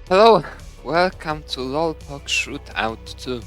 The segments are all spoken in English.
Hello, welcome to Pog Shoot Out 2.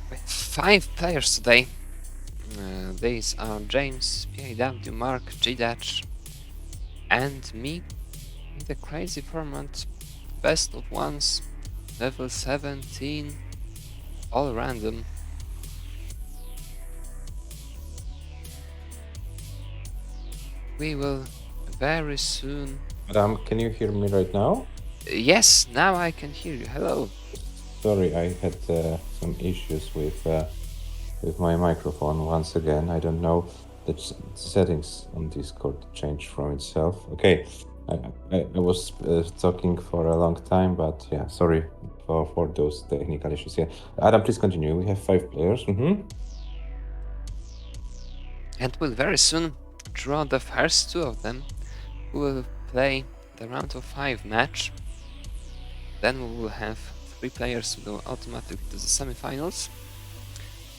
With 5 players today. These are James, PAW, Mark, G-Dutch, and me in the crazy format best of ones, level 17, all random. We will very soon. Adam, can you hear me right now? Yes, now I can hear you. Hello. Sorry, I had some issues with my microphone once again. I don't know, the settings on Discord changed from itself. Okay, I was talking for a long time, but yeah, sorry for those technical issues. Yeah, Adam, please continue. We have 5 players. And we'll very soon draw the first 2 of them, who will play the round of 5 match. Then we will have 3 players who go automatically to the semifinals,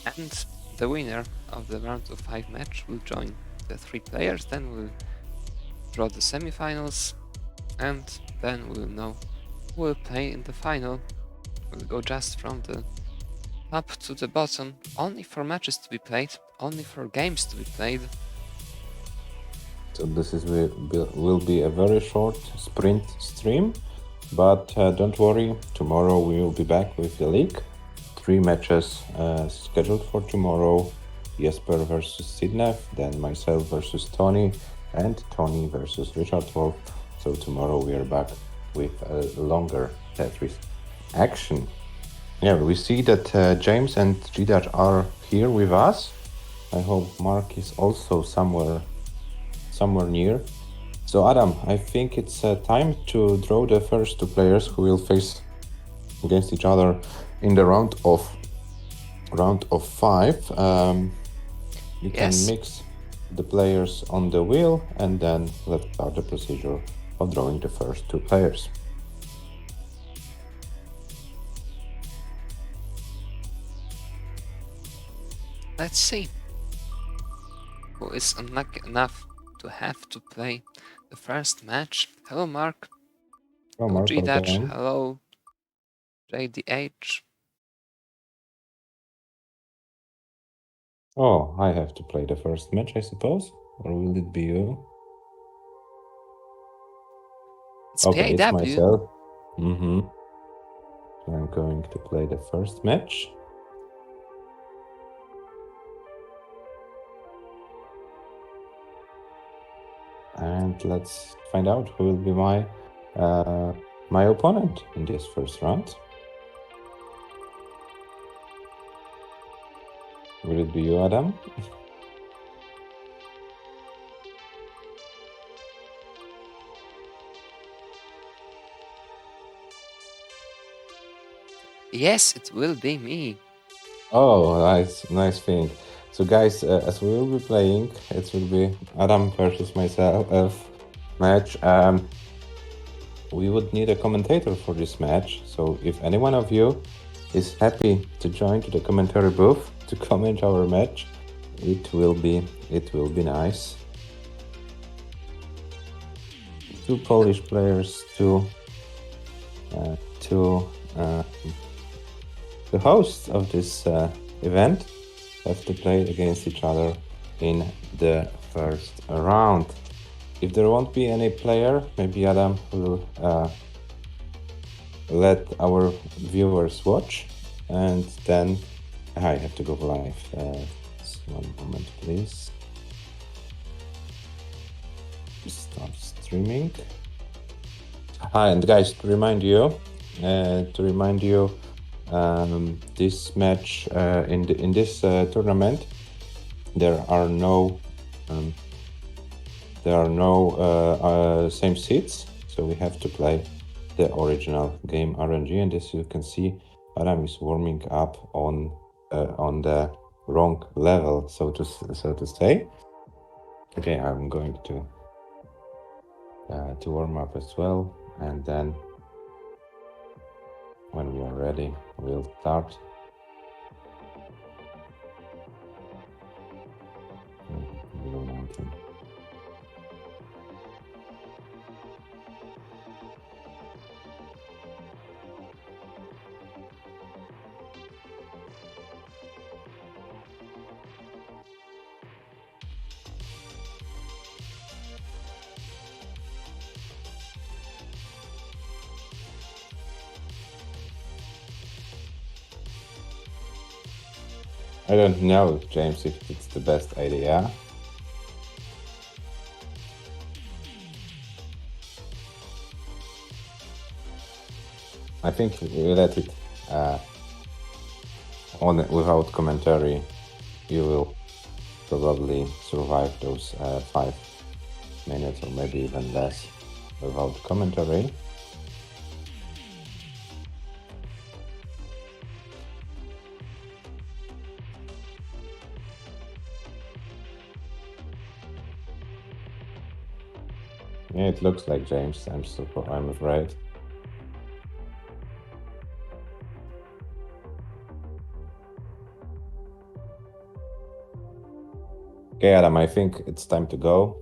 and the winner of the round of 5 match will join the 3 players. Then we'll draw the semifinals, and then we'll know who will play in the final. We'll go just from the top to the bottom, only for matches to be played, only for games to be played. So this will be a very short sprint stream, but don't worry, tomorrow we will be back with the league. 3 matches scheduled for tomorrow. Jesper versus Sidnev, then myself versus Tony, and Tony versus Richard Wolf. So tomorrow we are back with a longer Tetris action. Yeah, we see that James and G-Dutch are here with us. I hope Mark is also somewhere near. So Adam, I think it's time to draw the first 2 players who will face against each other in the round of 5. You can mix the players on the wheel, and then let's start the procedure of drawing the first 2 players. Let's see who is unlucky enough to have to play the first match. Hello, Mark. Hello, Mark. G-Dutch. Hello, JDH. Oh, I have to play the first match, I suppose? Or will it be you? It's okay, PAW. It's myself. So I'm going to play the first match. And let's find out who will be my opponent in this first round. Will it be you, Adam? Yes, it will be me. Oh, nice thing. So guys, as we will be playing, it will be Adam versus myself match. We would need a commentator for this match. So if any one of you is happy to join to the commentary booth to comment our match, it will be nice. 2 Polish players, the hosts of this event have to play against each other in the first round. If there won't be any player, maybe Adam will let our viewers watch and then I have to go live. One moment, please. Start streaming. Hi, and guys, to remind you, this match in this tournament, there are no same seats, so we have to play the original game RNG. And as you can see, Adam is warming up on the wrong level, so to say. Okay, I'm going to warm up as well, and then when we are ready, we'll start. Blue Mountain. I don't know, James, if it's the best idea. I think we let it on without commentary. You will probably survive those 5 minutes or maybe even less without commentary. Yeah, it looks like James. I'm afraid. Okay, Adam, I think it's time to go.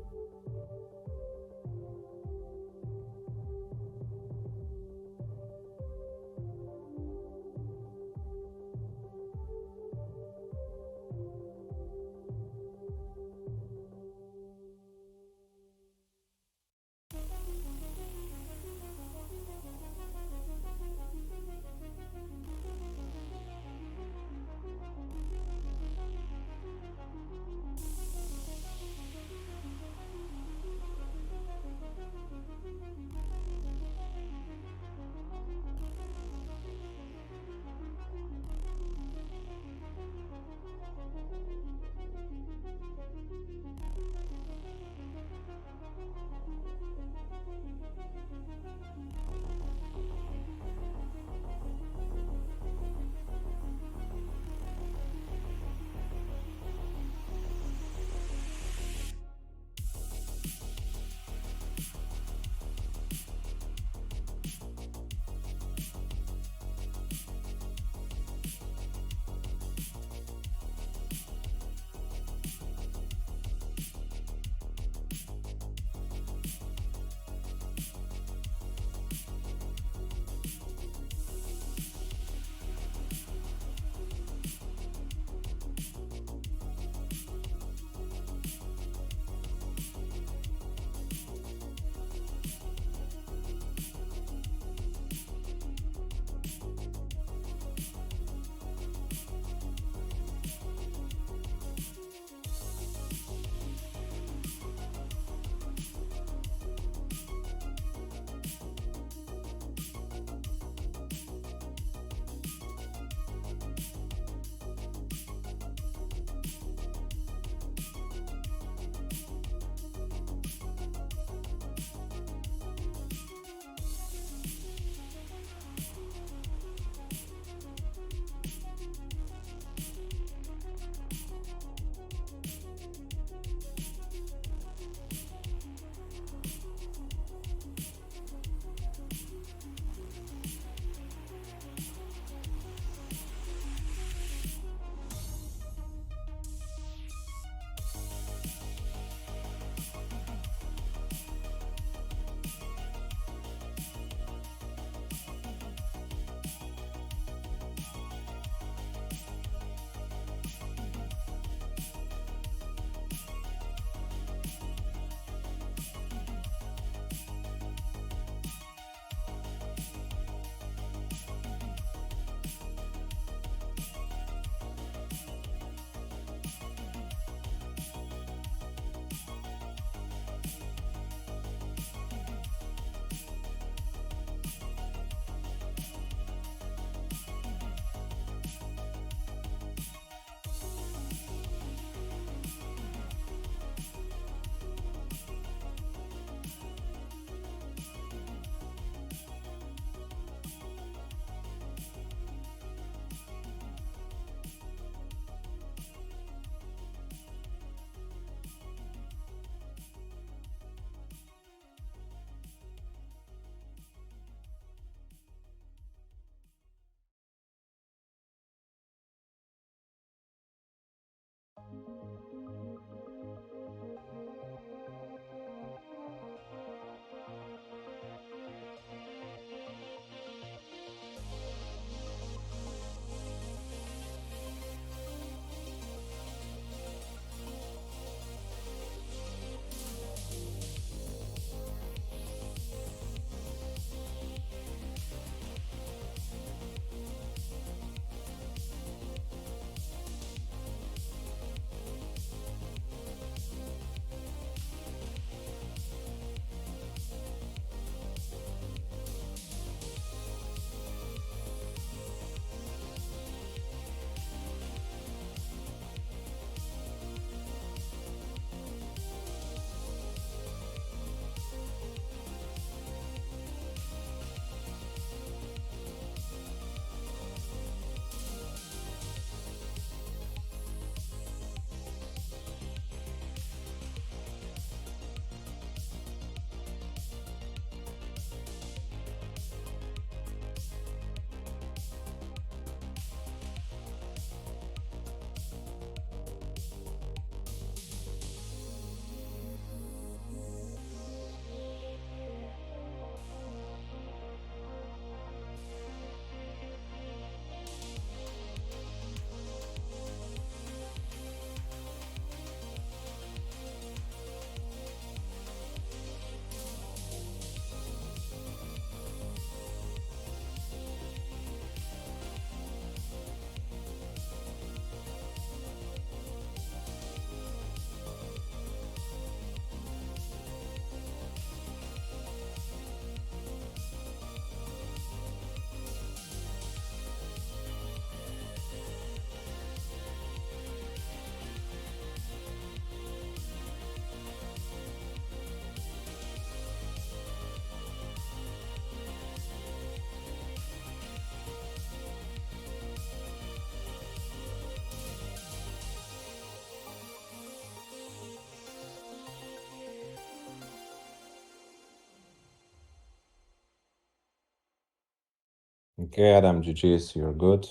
Okay, Adam, GG's, you're good.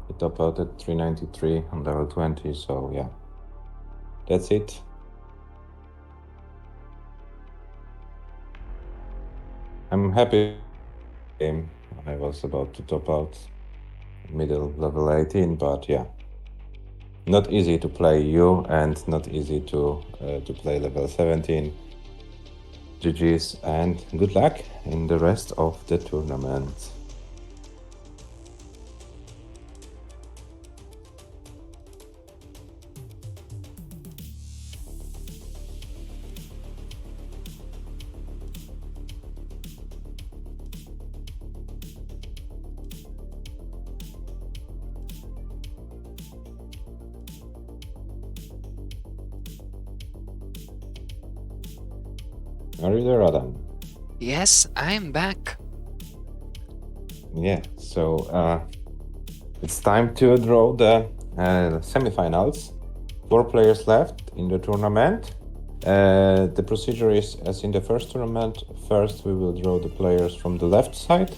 You top out at 393 on level 20, so yeah. That's it. I'm happy game. I was about to top out middle level 18, but yeah. Not easy to play you and not easy to play level 17. GG's and good luck in the rest of the tournament. Are you there, Adam? Yes, I'm back. Yeah, so it's time to draw the semifinals. 4 players left in the tournament. The procedure is as in the first tournament. First, we will draw the players from the left side,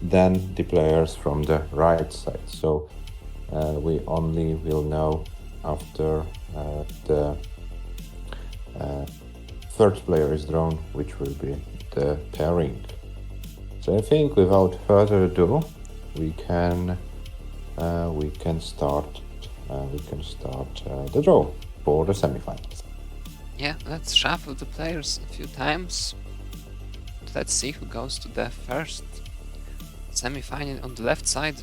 then the players from the right side. So we only will know after the third player is drawn, which will be the pairing. So I think without further ado, we can start the draw for the semifinals. Yeah, let's shuffle the players a few times. Let's see who goes to the first semi-final on the left side.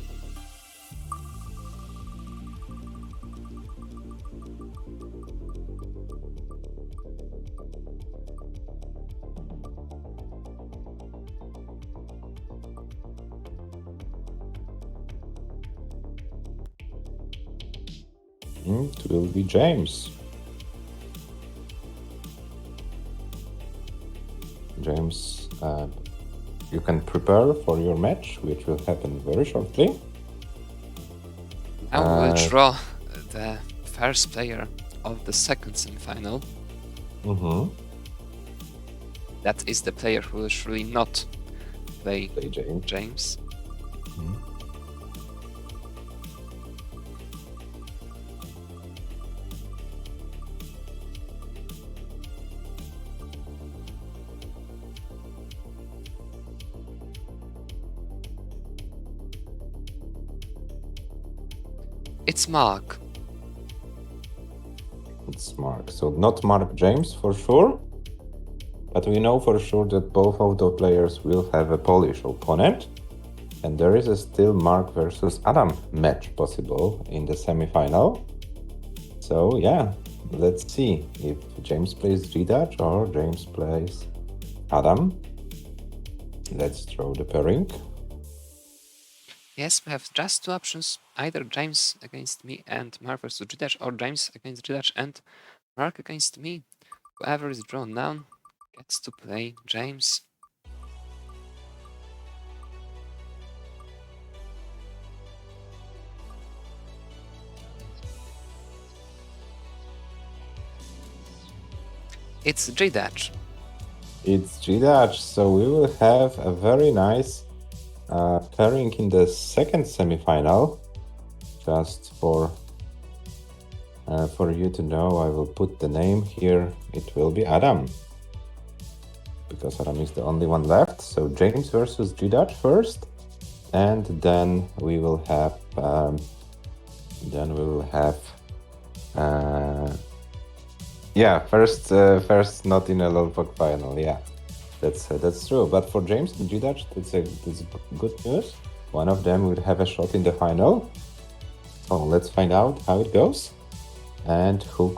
It will be James. James, you can prepare for your match, which will happen very shortly. Now we will draw the first player of the second semi-final. That is the player who will surely not play James. It's Mark. It's Mark. So not Mark James for sure, but we know for sure that both of the players will have a Polish opponent, and there is a still Mark versus Adam match possible in the semi-final. So yeah, let's see if James plays G-Dutch or James plays Adam. Let's draw the pairing. Yes, we have just 2 options, either James against me and Mark versus G-Dutch, or James against G-Dutch and Mark against me. Whoever is drawn down gets to play James. It's G-Dutch. It's G-Dutch, so we will have a very nice pairing in the second semi-final. Just for you to know, I will put the name here. It will be Adam, because Adam is the only one left. So James versus G-Dutch first, and then we will have first not in a Lolpog final. Yeah, that's true. But for James and G-Dutch, that's good news. One of them will have a shot in the final. So let's find out how it goes and who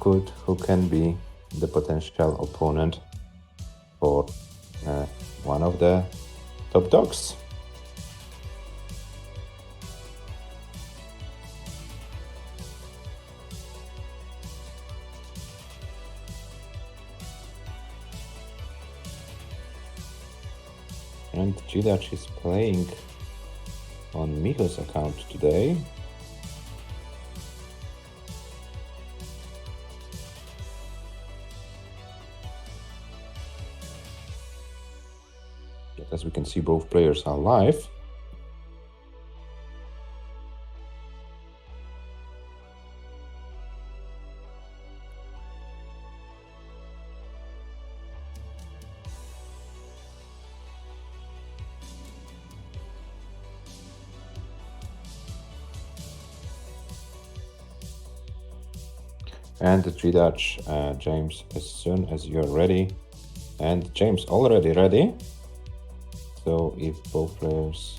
can be the potential opponent for one of the top dogs. And G-Dutch is playing on Micho's account today. As we can see, both players are live. And the G-Dutch, James, as soon as you're ready. And James already ready. So if both players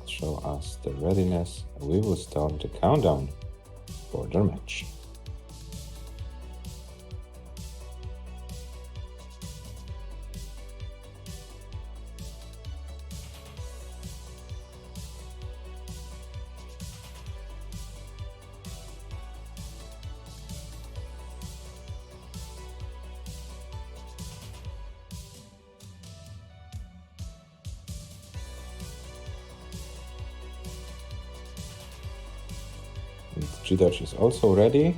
show us the readiness, we will start the countdown for their match. G-Dutch is also ready,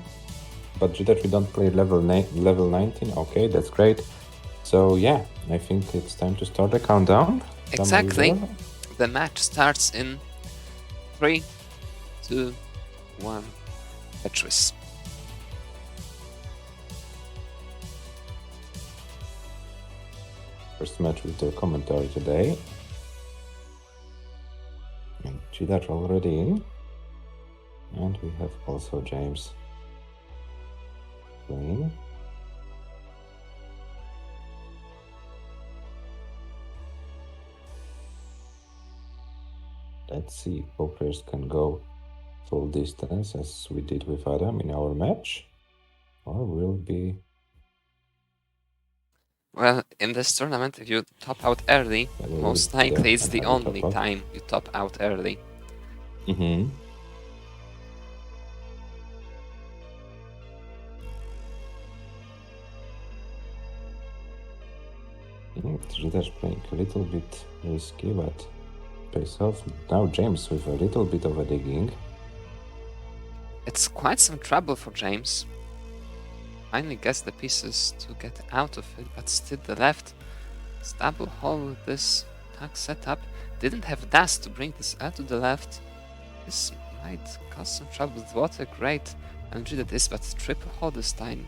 but G-Dutch we don't play level 19. Okay, that's great. So yeah, I think it's time to start the countdown. Exactly. The match starts in 3, 2, 1. Tetris. First match with the commentary today. And G-Dutch already in. And we have also James playing. Let's see if both players can go full distance as we did with Adam in our match, or will be... Well, in this tournament, if you top out early, most likely it's the only time you top out early. Mm-hmm. That's playing a little bit risky, but pays off. Now James with a little bit of a digging. It's quite some trouble for James. Finally gets the pieces to get out of it, but still the left stable hole with this attack setup. Didn't have dust to bring this out to the left. This might cause some trouble. What a great LG that is, but triple hole this time.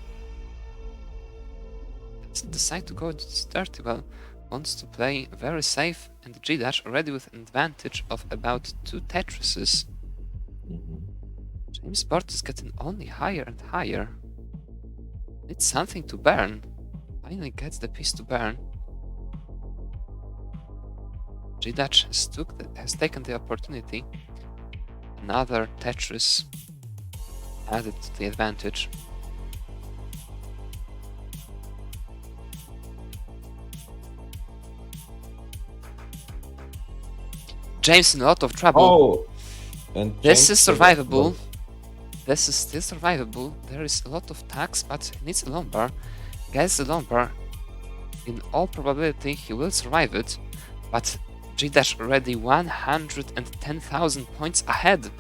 Doesn't decide to go dirty well. Wants to play very safe, and G-Dash already with an advantage of about 2 Tetrises. James' board is getting only higher and higher. Needs something to burn. Finally gets the piece to burn. G-Dash has taken the opportunity. Another Tetris added to the advantage. James in a lot of trouble. Oh! And this is survivable. This is still survivable. There is a lot of tax, but he needs a lumbar. Gets the lumbar. In all probability, he will survive it. But G-Dash already 110,000 points ahead.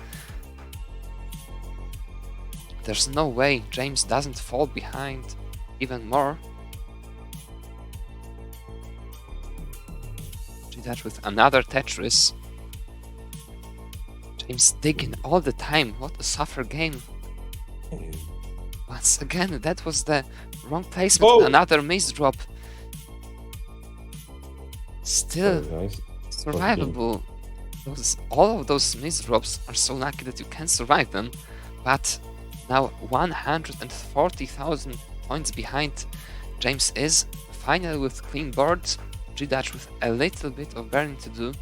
There's no way James doesn't fall behind even more. G-Dash with another Tetris. James digging all the time. What a suffer game. Once again, that was the wrong placement. Oh. Another miss drop. Still survivable. All of those miss drops are so lucky that you can survive them. But now 140,000 points behind James is. Finally with clean board. G-Dash with a little bit of burning to do,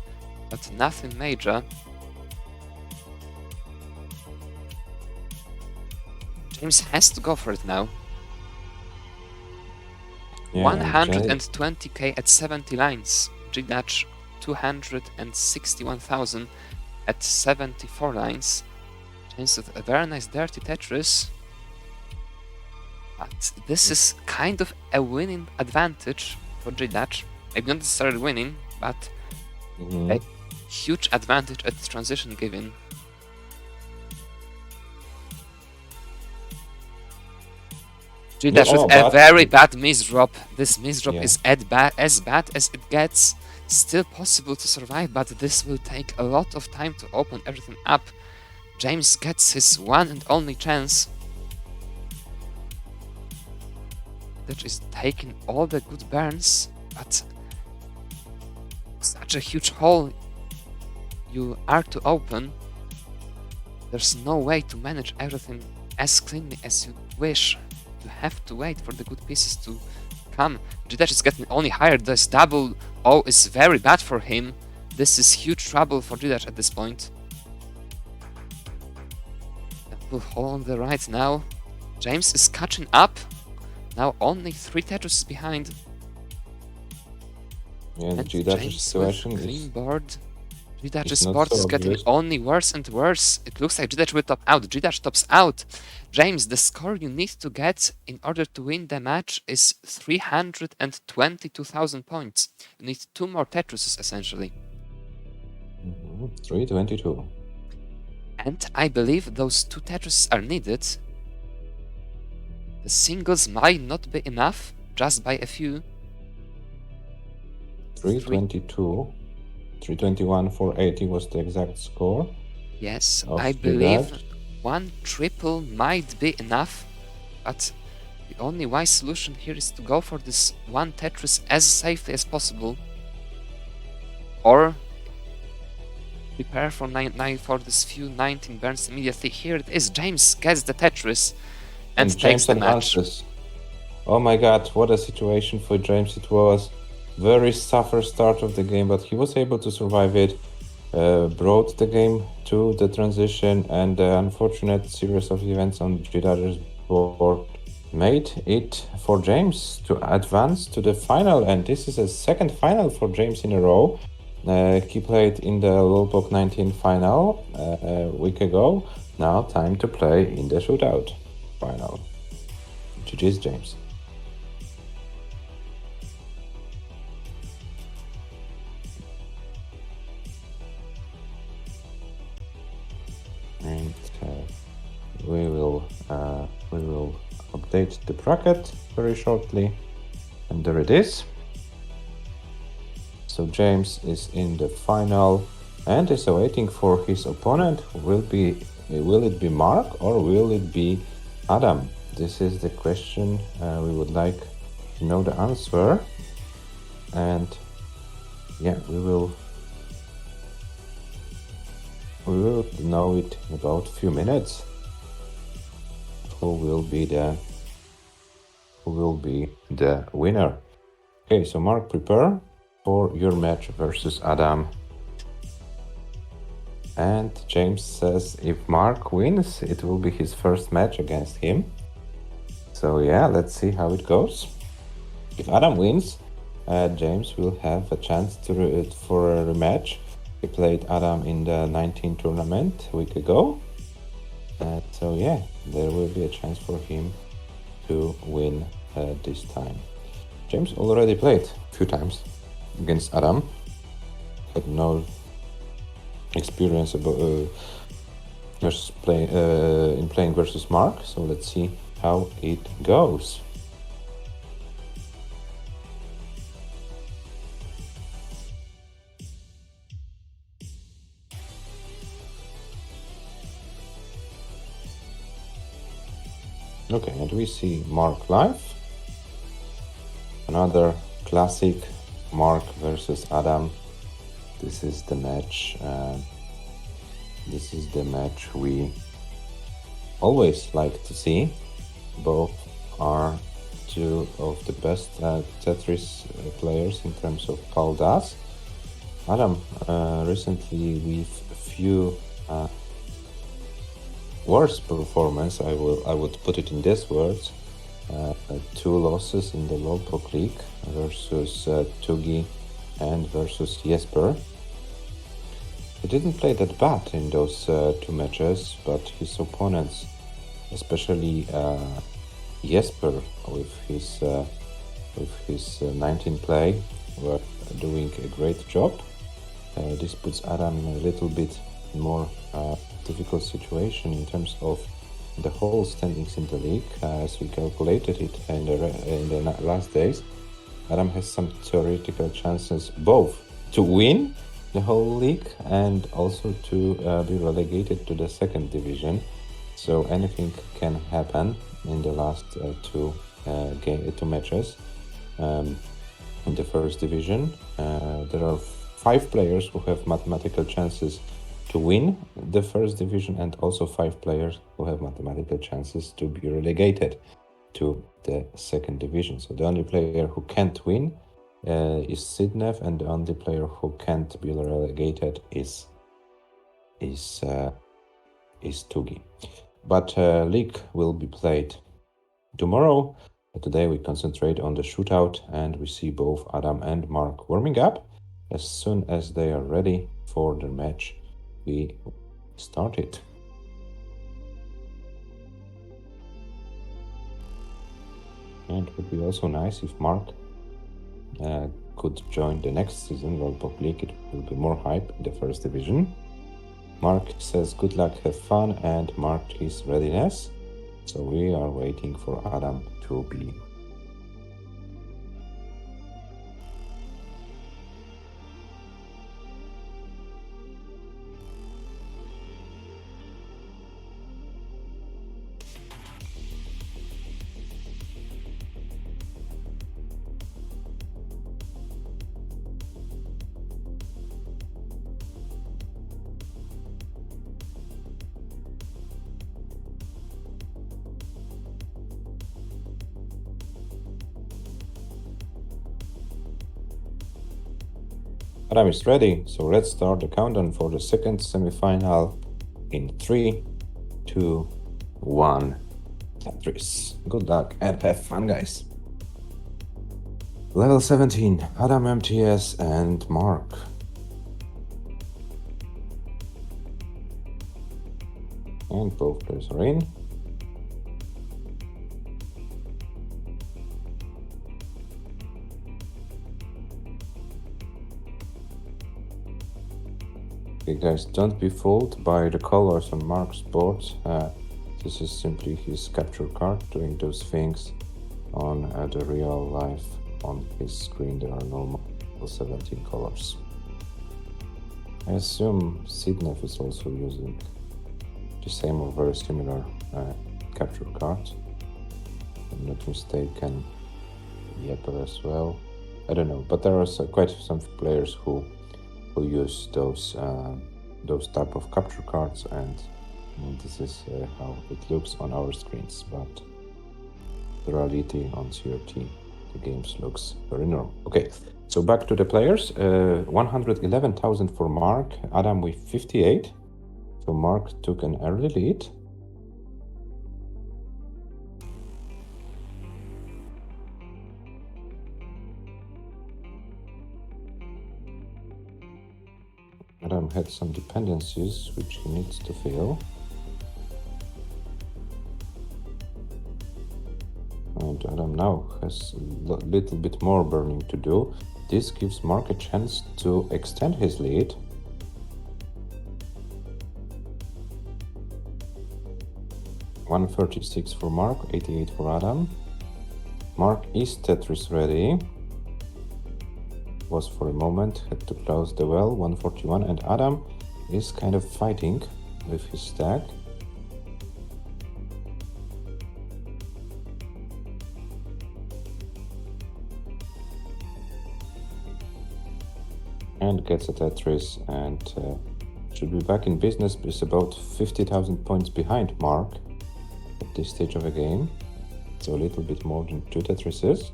but nothing major. James has to go for it now. Yeah, 120k at 70 lines. G-Dash 261,000 at 74 lines. James with a very nice dirty Tetris. But this is kind of a winning advantage for G-Dash. Maybe not necessarily winning, but a huge advantage at transition given. G-Dash with a very bad misdrop. This misdrop is as bad as it gets. Still possible to survive, but this will take a lot of time to open everything up. James gets his one and only chance. That is taking all the good burns, but such a huge hole you are to open. There's no way to manage everything as cleanly as you wish. You have to wait for the good pieces to come. G-Dash is getting only higher. This double O is very bad for him. This is huge trouble for G-Dash at this point. Will hold the right now. James is catching up. Now only 3 Tetris behind. Yeah, the And G-Dash James situation with clean is board. G-Dash's not board so is getting obvious. only worse and worse. It looks like G-Dash will top out. G-Dash tops out. James, the score you need to get in order to win the match is 322,000 points. You need 2 more Tetrises, essentially. 322. And I believe those 2 Tetrises are needed. The singles might not be enough, just by a few. 322. 321, 480 was the exact score. Yes, of I believe G-Dash. 1 triple might be enough, but the only wise solution here is to go for this 1 Tetris as safely as possible, or prepare for for this few 19 burns immediately. Here it is. James gets the Tetris and takes James the match. advances. Oh my god, what a situation for James it was. Very suffer start of the game, but he was able to survive it. Brought the game to the transition, and the unfortunate series of events on G-Dash's board made it for James to advance to the final, and this is a second final for James in a row. He played in the Lulpok 19 final a week ago. Now time to play in the shootout final. GG's, James. And we will update the bracket very shortly, and there it is. So James is in the final and is awaiting for his opponent. Will it be Mark or will it be Adam? This is the question. We would like to know the answer, and yeah, we will know it in about a few minutes. Who will be the winner? Okay, so Mark, prepare for your match versus Adam. And James says if Mark wins, it will be his first match against him. So yeah, let's see how it goes. If Adam wins, James will have a chance for a rematch. He played Adam in the 19 tournament a week ago. So yeah, there will be a chance for him to win this time. James already played a few times against Adam. Had no experience about in playing versus Mark. So let's see how it goes. Okay, and we see Mark live. Another classic, Mark versus Adam. This is the match. This is the match we always like to see. Both are two of the best Tetris players in terms of Paul Das. Adam recently with few worse performance, I would put it in these words. 2 losses in the Lulpok League versus Tugi and versus Jesper. He didn't play that bad in those 2 matches, but his opponents, especially Jesper with his 19 play, were doing a great job. This puts Adam in a little bit more difficult situation in terms of the whole standings in the league. As we calculated it in the last days, Adam has some theoretical chances both to win the whole league and also to be relegated to the 2nd division. So anything can happen in the last two matches in the 1st division. There are 5 players who have mathematical chances to win the first division, and also 5 players who have mathematical chances to be relegated to the second division. So the only player who can't win is Sidnev, and the only player who can't be relegated is Tugi. But league will be played tomorrow. But today we concentrate on the shootout, and we see both Adam and Mark warming up. As soon as they are ready for the match, we start it. And it would be also nice if Mark could join the next season World Pop League. It will be more hype in the first division. Mark says good luck, have fun, and marked his readiness. So we are waiting for Adam to be. Adam is ready, so let's start the countdown for the second semi-final in 3, 2, 1. Tetris. Good luck and have fun, guys. Level 17, Adam MTS and Mark. And both players are in. Okay, guys, don't be fooled by the colors on Mark's board. This is simply his capture card doing those things. On the real life on his screen there are normal 17 colors. I assume Sidnev is also using the same or very similar capture card. If I'm not mistaken, Yepper as well. I don't know, but there are quite some players who use those type of capture cards, and this is how it looks on our screens. But the reality on CRT, the games looks very normal. Okay, so back to the players. 111,000 for Mark, Adam with 58. So Mark took an early lead. Adam had some dependencies which he needs to fill. And Adam now has a little bit more burning to do. This gives Mark a chance to extend his lead. $136 for Mark, 88 for Adam. Mark is Tetris ready. Was for a moment, had to close the well, 141, and Adam is kind of fighting with his stack. And gets a Tetris and should be back in business, but is about 50,000 points behind Mark at this stage of the game. So a little bit more than 2 Tetrises.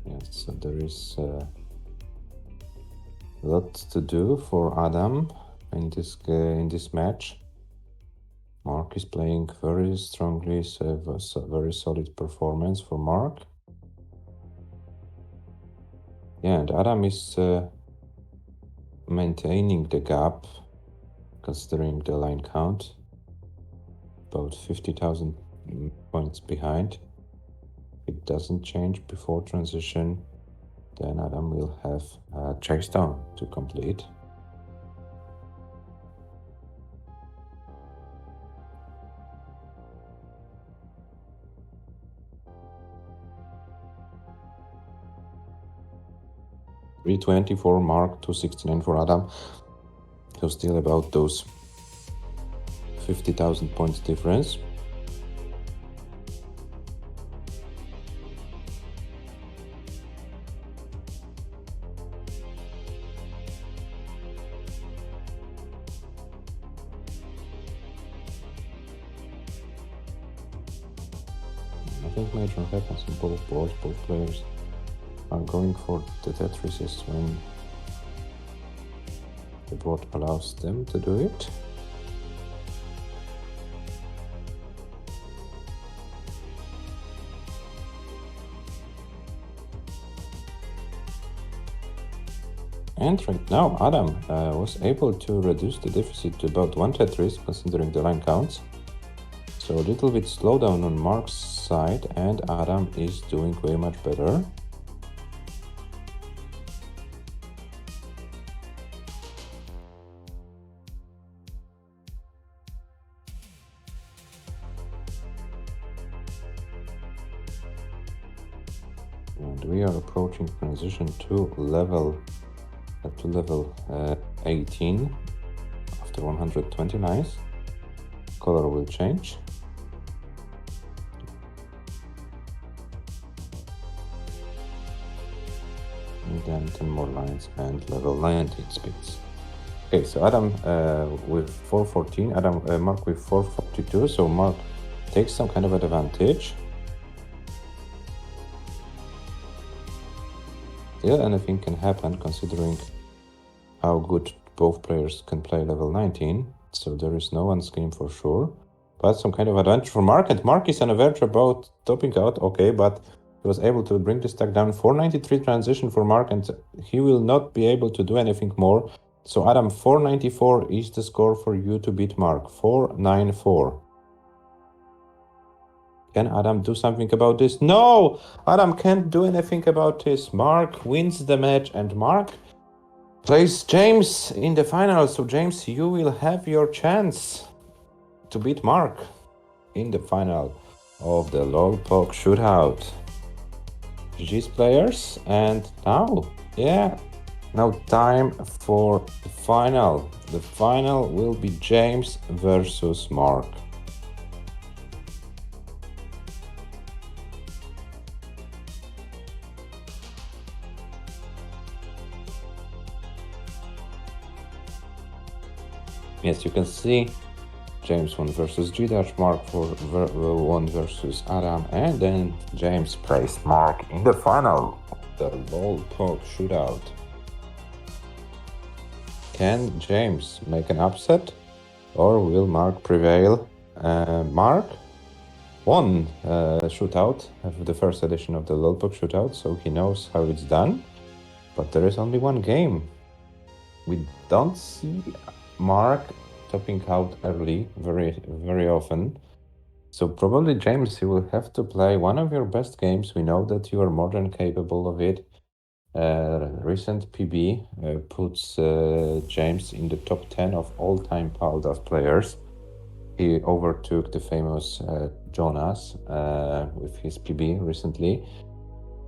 Yes, so there is a lot to do for Adam in this match. Mark is playing very strongly, so a very solid performance for Mark. Yeah, and Adam is maintaining the gap, considering the line count, about 50,000 points behind. If it doesn't change before transition, then Adam will have a chase down to complete. $320 for Mark, $269 for Adam. So still about those 50,000 points difference. something major happens on both boards. Both players are going for the Tetrises when the board allows them to do it. And right now, Adam was able to reduce the deficit to about 1 Tetris, considering the line counts. So a little bit slowdown on Mark's side, and Adam is doing way much better. And we are approaching transition to level 18 after 120 lines. Color will change. And then 10 more lines and level 19 speeds. Okay, so Adam with 414, Mark with 442. So Mark takes some kind of advantage. Still, anything can happen considering how good both players can play level 19. So there is no one's game for sure. But some kind of advantage for Mark, and Mark is on a verge about topping out. Okay, but he was able to bring the stack down. 493 transition for Mark, and he will not be able to do anything more. So Adam, 494 is the score for you to beat Mark. 494. Can Adam do something about this? No! Adam can't do anything about this. Mark wins the match, and Mark plays James in the final. So James, you will have your chance to beat Mark in the final of the Pog Shoot Out. GG's players, and now time for the final. The final will be James versus Mark. Yes, you can see James 1 versus G-Dash, Mark 1 versus Adam, and then James plays Mark in the final of the Pog Shootout. Can James make an upset, or will Mark prevail? Mark won Shootout, the first edition of the Pog Shootout, so he knows how it's done, but there is only one game. We don't see Mark topping out early very often. So probably, James, you will have to play one of your best games. We know that you are more than capable of it. Recent PB puts James in the top 10 of all-time Paldas players. He overtook the famous Jonas with his PB recently.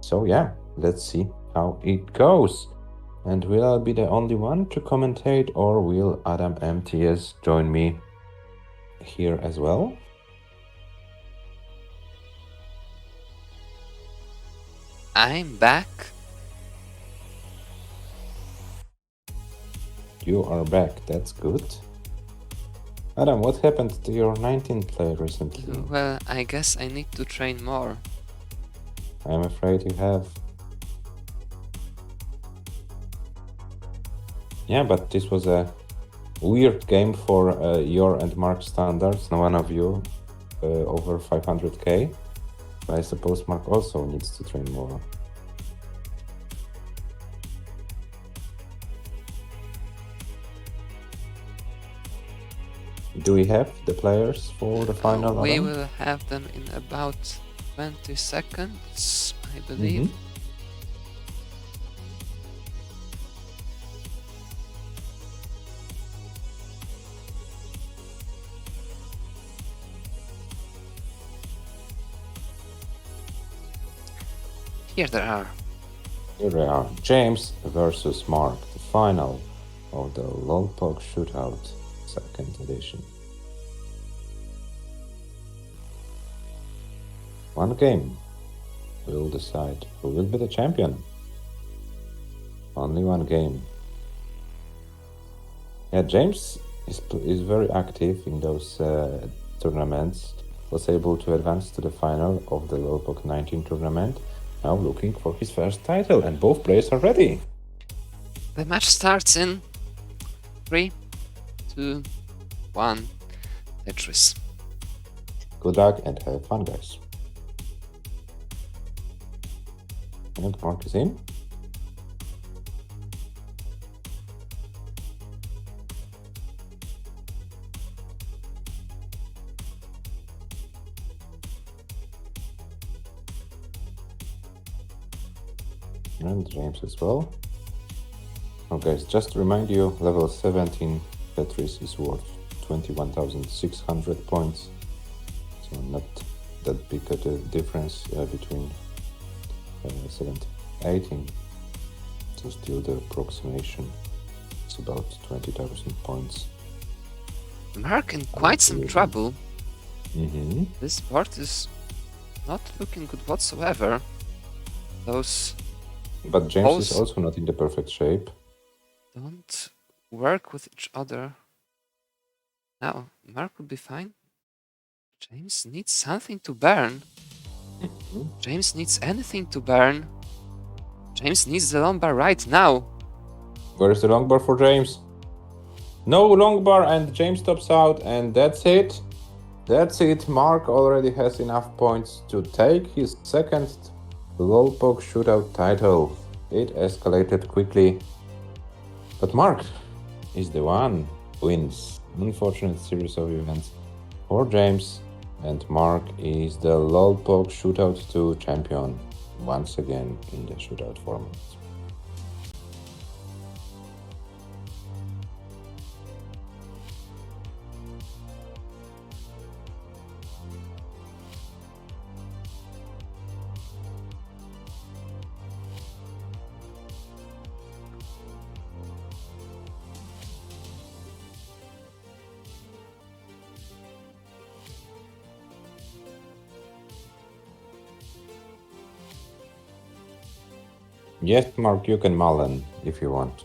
So yeah, let's see how it goes. And will I be the only one to commentate, or will Adam MTS join me here as well? I'm back. You are back, that's good. Adam, what happened to your 19th play recently? Well, I guess I need to train more. I'm afraid you have. Yeah, but this was a weird game for your and Mark's standards. No one of you over 500k. But I suppose Mark also needs to train more. Do we have the players for the final? We Adam? will have them in about 20 seconds, I believe. Mm-hmm. Here they are. Here we are. James versus Mark, the final of the Pog Shootout, 2nd edition. One game will decide who will be the champion. Only one game. Yeah, James is very active in those tournaments. was able to advance to the final of the Lolpok 19 tournament, now looking for his first title, and both players are ready. The match starts in 3, 2, 1. Tetris. Good luck and have fun, guys. And Mark is in. And James as well. Oh guys, just to remind you, level 17 Tetris is worth 21,600 points. So not that big a difference between 17 and 18. So still the approximation is about 20,000 points. Mark in quite some trouble. Mm-hmm. This board is not looking good whatsoever. Those But James balls is also not in the perfect shape. don't work with each other. Now, Mark will be fine. James needs something to burn. Mm-hmm. James needs anything to burn. James needs the long bar right now. Where is the long bar for James? No long bar, and James tops out, and that's it. That's it. Mark already has enough points to take his second Pog Shoot Out title. It escalated quickly. But Mark is the one who wins. Unfortunate series of events for James, and Mark is the Pog Shootout 2 champion once again in the shootout format. Yes, Mark, you can mullen if you want.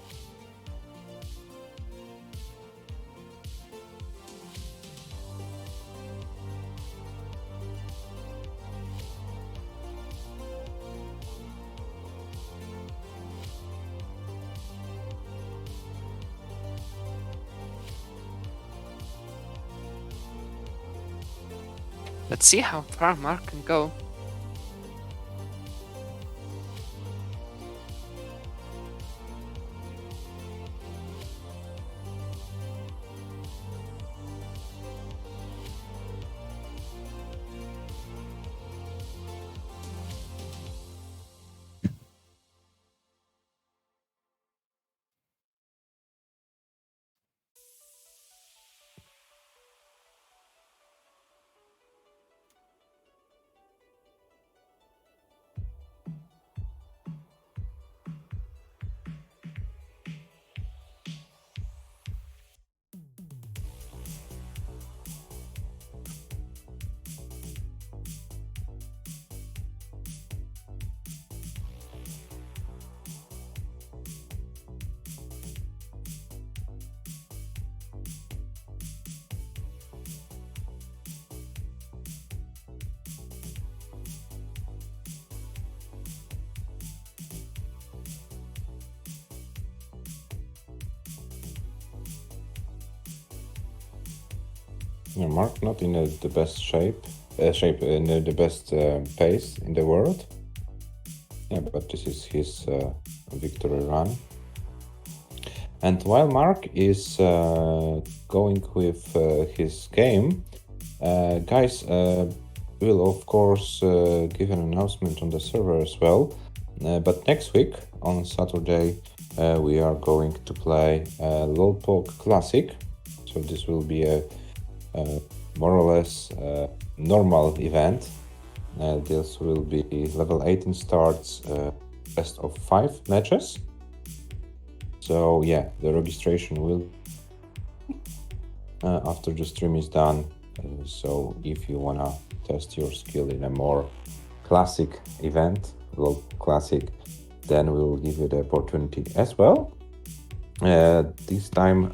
Let's see how far Mark can go. Yeah, Mark not in the best shape in the best pace in the world. Yeah, but this is his victory run. And while Mark is going with his game, guys, will of course give an announcement on the server as well. But next week on Saturday, we are going to play Lolpog Classic. So this will be a more or less normal event. This will be level 18 starts, best of 5 matches. So yeah, the registration will after the stream is done. So if you wanna test your skill in a more classic event, well, classic, then we will give you the opportunity as well. This time,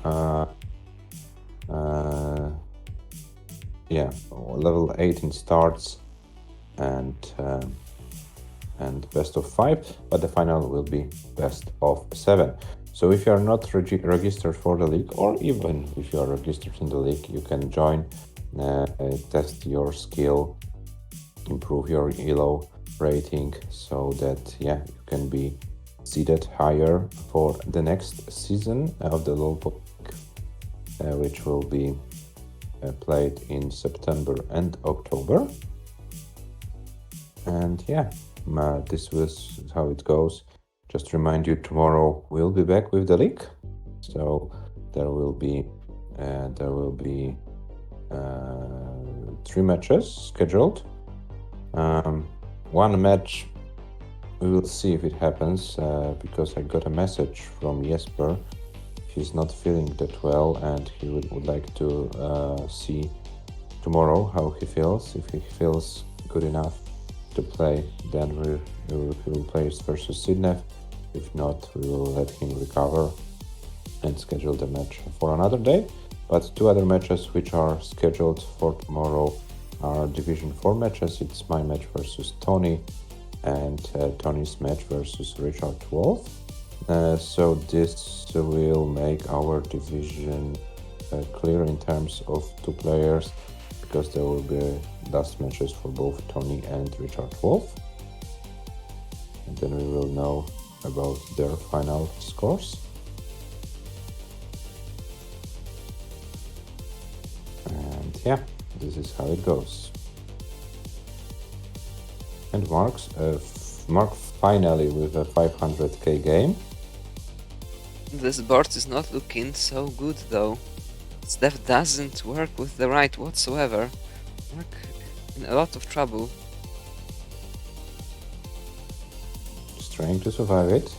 level 18 starts and best of 5, but the final will be best of 7. So if you are not registered for the league, or even if you are registered in the league, you can join, test your skill, improve your ELO rating, so that you can be seeded higher for the next season of the low league, which will be played in September and October. And this was how it goes. Just remind you, tomorrow we'll be back with the league, so there will be 3 matches scheduled. One match, we will see if it happens, because I got a message from Jesper. He's not feeling that well, and he would like to see tomorrow how he feels. If he feels good enough to play, then we will play versus Sidnev. If not, we will let him recover and schedule the match for another day. But 2 other matches which are scheduled for tomorrow are Division 4 matches. It's my match versus Tony and Tony's match versus Richard Wolf. So this will make our division clear in terms of 2 players, because there will be last matches for both Tony and Richard Wolf. And then we will know about their final scores. And this is how it goes. And Mark finally with a 500k game. This board is not looking so good though. Steph doesn't work with the right whatsoever. Mark in a lot of trouble. Just trying to survive it.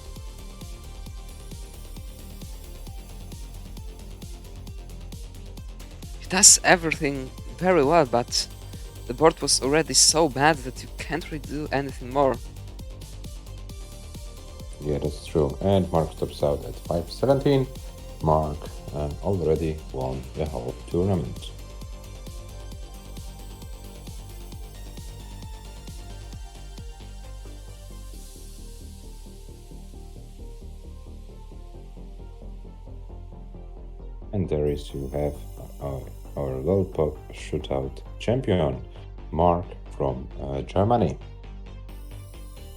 He does everything very well, but the board was already so bad that you can't really do anything more. Yeah, that's true. And Mark stops out at 517. Mark already won the whole tournament. And there is, you have our little Pog Shoot Out champion, Mark from Germany.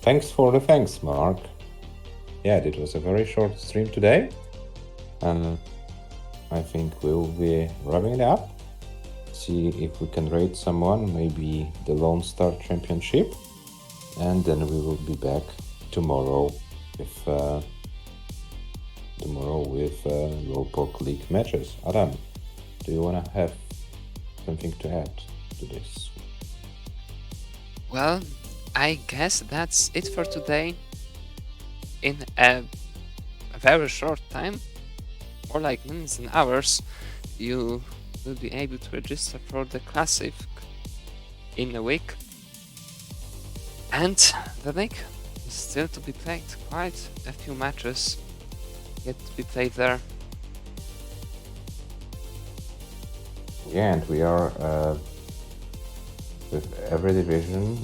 Thanks for the thanks, Mark. Yeah, it was a very short stream today. I think we'll be wrapping it up. See if we can raid someone, maybe the Lone Star Championship. And then we will be back tomorrow with low Pog League matches. Adam, do you want to have something to add to this? Well, I guess that's it for today. In a very short time, or like minutes and hours, you will be able to register for the Classic in a week. And the league is still to be played. Quite a few matches yet to be played there. Yeah, and we are with every division,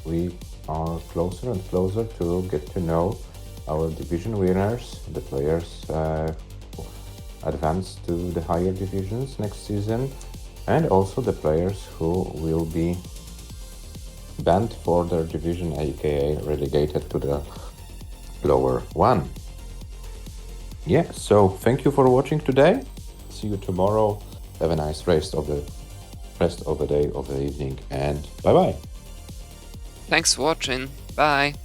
we are closer and closer to get to know our division winners, the players who advance to the higher divisions next season, and also the players who will be banned for their division, aka relegated to the lower one. Yeah, so thank you for watching today. See you tomorrow. Have a nice rest of the day, of the evening, and bye bye. Thanks for watching. Bye.